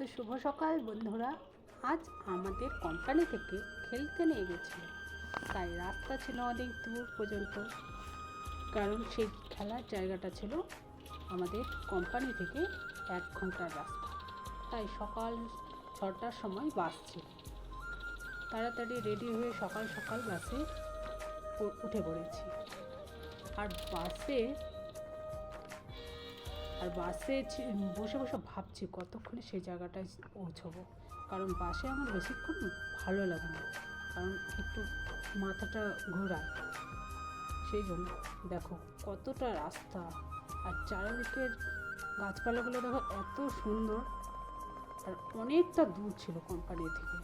তো শুভ সকাল বন্ধুরা। আজ আমাদের কোম্পানি থেকে খেলতে নিয়ে গেছিল, তাই রাস্তা ছিল অনেক দূর পর্যন্ত, কারণ সেই খেলার জায়গাটা ছিল আমাদের কোম্পানি থেকে 1 ঘন্টার রাস্তা। তাই সকাল 6টার সময় বাস ছিল, তাড়াতাড়ি রেডি হয়ে সকাল সকাল বাসে উঠে পড়েছি। আর বাসে বসে বসে ভাবছি কতক্ষণে সেই জায়গাটায় পৌঁছবো, কারণ বাসে আমার বেশিক্ষণ ভালো লাগে না, কারণ একটু মাথাটা ঘোরায়। সেই জন্য দেখো কতটা রাস্তা, আর চারিদিকের গাছপালাগুলো দেখো এত সুন্দর, আর অনেকটা দূর ছিল কোম্পানি থেকে।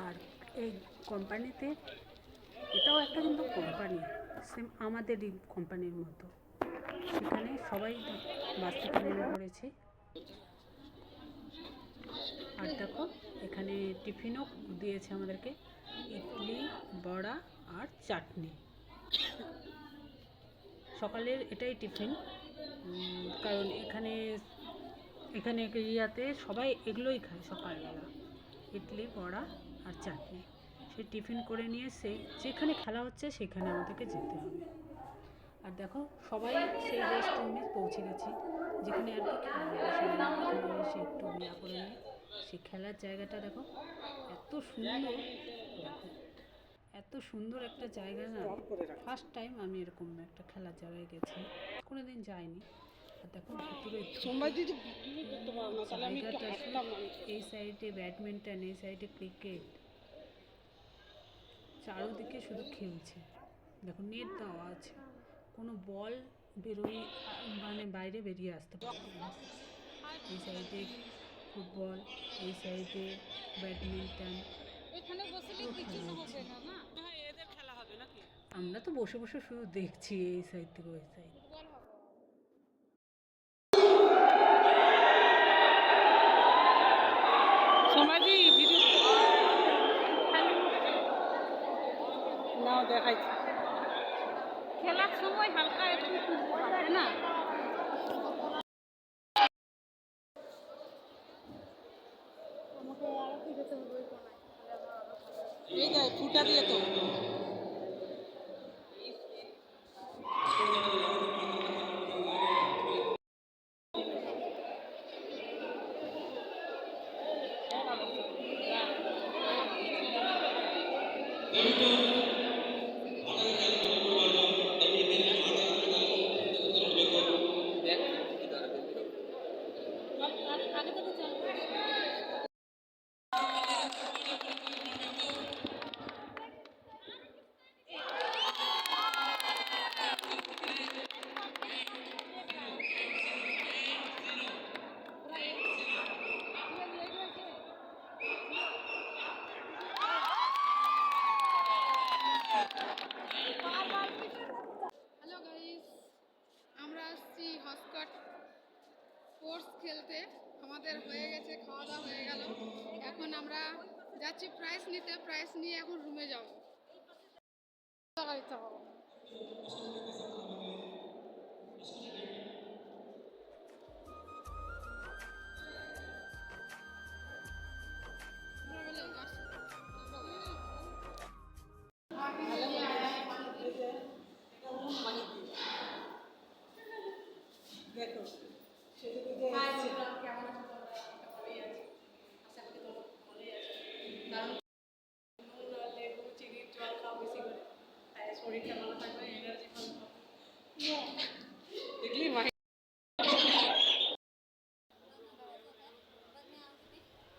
আর এই কোম্পানিতে, এটাও একটা কিন্তু কোম্পানি, সেম আমাদেরই কোম্পানির মতো। সেখানে সবাই বাস থেকে নেমে পড়েছে। আর দেখো এখানে টিফিনও দিয়েছে আমাদেরকে, ইডলি, বড়া আর চাটনি। সকালের এটাই টিফিন, কারণ এখানে এরিয়াতে সবাই এগুলোই খায় সকালবেলা, ইডলি, বড়া আর চাটনি। সে টিফিন করে নিয়ে যেখানে খেলা হচ্ছে সেখানে আমাদেরকে যেতে হবে। আর দেখো সবাই সেই রেস্ট রুমে পৌঁছে গেছি, যেখানে আর কি খেলা হবে। এখানে এসে একটু ইয়া করে নিয়ে সেই খেলার জায়গাটা দেখো এত সুন্দর। দেখো এত সুন্দর একটা জায়গা না, ফার্স্ট টাইম আমি এরকম একটা খেলার জায়গায় গেছি, কোনোদিন যাইনি। আর দেখো ভিতরে জায়গাটা, এই সাইডে ব্যাডমিন্টন, এই সাইডে ক্রিকেট, চারোদিকে শুধু খেলছে। দেখো নেট দেওয়া আছে, কোনো বল বেরোয় মানে বাইরে বেরিয়ে আসতে পারবে না। এই সাইডে ফুটবল, এই সাইডে ব্যাডমিন্টন। আমরা তো বসে বসে শুধু দেখছি এই সাইড থেকে ওই সাইড। খেলার সময় হালকা একটু থাকে না। এই যে ফুটা দিয়ে তো স্পোর্টস খেলতে। আমাদের হয়ে গেছে, খাওয়া দাওয়া হয়ে গেল, এখন আমরা যাচ্ছি প্রাইজ নিতে। প্রাইজ নিয়ে এখন রুমে যাব।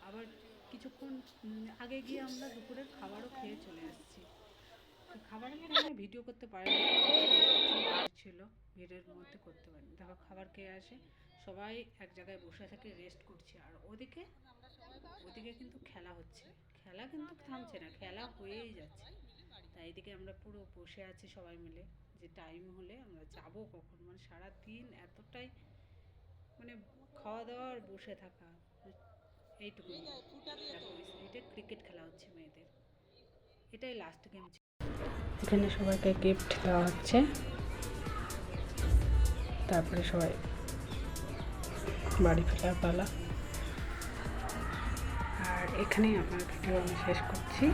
আবার কিছুক্ষণ আগে গিয়ে আমরা দুপুরের খাবারও খেয়ে চলে আসছি। খাবারের টাইমে ভিডিও করতে পারিনি, ছিল। ভিড়ের মধ্যে করতে পারি না। দেখো খাবার খেয়ে আসে, সবাই এক জায়গায় বসে থাকে, রেস্ট করছে। আর ওদিকে কিন্তু খেলা হচ্ছে, খেলা কিন্তু থামছে না, খেলা হয়েই যাচ্ছে। তাই এদিকে আমরা পুরো বসে আছি সবাই মিলে, যে টাইম হলে আমরা যাব কখন, মানে সারাদিন এতটাই মানে খাওয়া দাওয়া আর বসে থাকা এইটুকু। দেখো এটা ক্রিকেট খেলা হচ্ছে মেয়েদের, এটাই লাস্ট গেম। এখানে সবাইকে গিফট দেওয়া হচ্ছে, তারপরে সবাই বাড়ি ফেরার পালা। আর এখানেই আমার ভিডিও আমি শেষ করছি।